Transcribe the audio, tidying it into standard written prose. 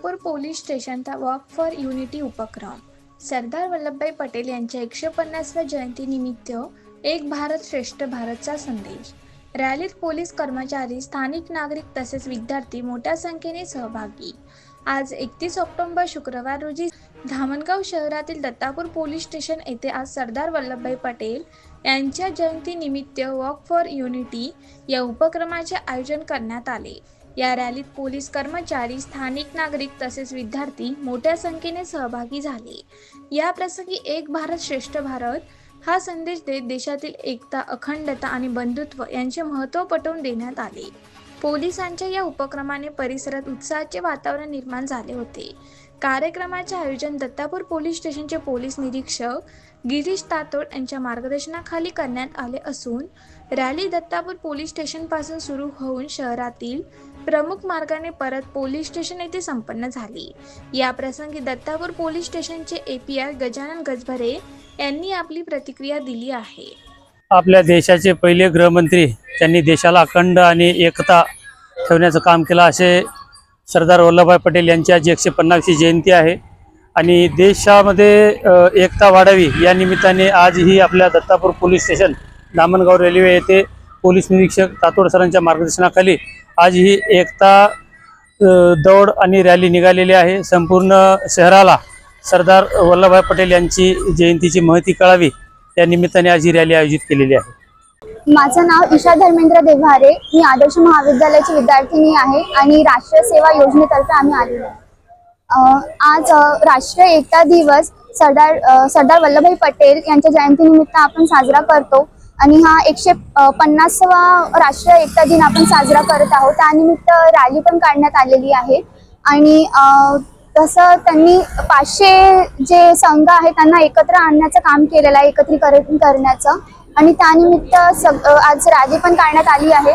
Dattapur police स्टेशनचा walk for unity उपक्रम सरदार वल्लभभाई पटेल यांच्या 150व्या जयंतीनिमित्त एक भारत श्रेष्ठ भारतचा संदेश। रॅलीत पोलीस कर्मचारी, स्थानिक नागरिक तसेच विद्यार्थी मोठ्या संख्येने सहभागी। आज 31 ऑक्टोबर शुक्रवार रोजी धामणगाव शहरातील दत्तापूर पोलीस स्टेशन येथे आज सरदार वल्लभभाई पटेल यांच्या जयंतीनिमित्त वॉक फॉर युनिटी या उपक्रमाचे आयोजन करण्यात आले। या रॅलीत पोलीस कर्मचारी, स्थानिक नागरिक तसेच विद्यार्थी मोठ्या संख्येने सहभागी झाले। या प्रसंगी एक भारत श्रेष्ठ भारत हा संदेश देत देशातील एकता, अखंडता आणि बंधुत्व यांचे महत्त्व पटवून देण्यात आले। पोलिसांच्या या उपक्रमाने परिसरात उत्साहाचे वातावरण निर्माण झाले होते। कार्यक्रमाचे आयोजन दत्तापूर पोलीस स्टेशनचे पोलीस निरीक्षक गिरीश तातोड यांच्या मार्गदर्शनाखाली करण्यात आले असून रॅली दत्तापूर पोलीस स्टेशन पासून सुरू होऊन शहरातील प्रमुख मार्गाने परत पोलीस स्टेशन येथे संपन्न झाली। या प्रसंगी दत्तापूर पोलीस स्टेशनचे API गजानन गजभरे यांनी आपली प्रतिक्रिया दिली आहे। आपल्या देशाचे पहिले गृहमंत्री, त्यांनी देशाला अखंड आणि एकता ठेवण्याचं काम केलं असे सरदार वल्लभभाई पटेल यांची आज 150वी जयंती आहे आणि देशामध्ये एकता वाढावी या निमित्ताने आज ही आपल्या Dattapur police station Dhamangaon railway येथे पोलीस निरीक्षक तातोड सरांच्या मार्गदर्शनाखाली आज ही एकता दौड आणि रॅली निघालेली आहे। संपूर्ण शहराला सरदार वल्लभभाई पटेल यांची जयंतीची महती कळावी या निमित्ताने आज ही रॅली आयोजित केलेली आहे। माझं नाव ईशा धर्मेंद्र देव्हारे, मी आदर्श महाविद्यालयाची विद्यार्थिनी आहे आणि राष्ट्रीय सेवा योजनेतर्फे आम्ही आलेलो आहोत। आज राष्ट्रीय एकता दिवस सरदार वल्लभभाई पटेल यांच्या जयंतीनिमित्त आपण साजरा करतो आणि हा 150वा राष्ट्रीय एकता दिन आपण साजरा करत आहोत। त्यानिमित्त रॅली पण काढण्यात आलेली आहे आणि तसं त्यांनी 500 जे संघ आहेत त्यांना एकत्र आणण्याचं काम केलेलं आहे, एकत्रीकरण करण्याचं, आणि त्यानिमित्त आज रॅली पण काढण्यात आली आहे।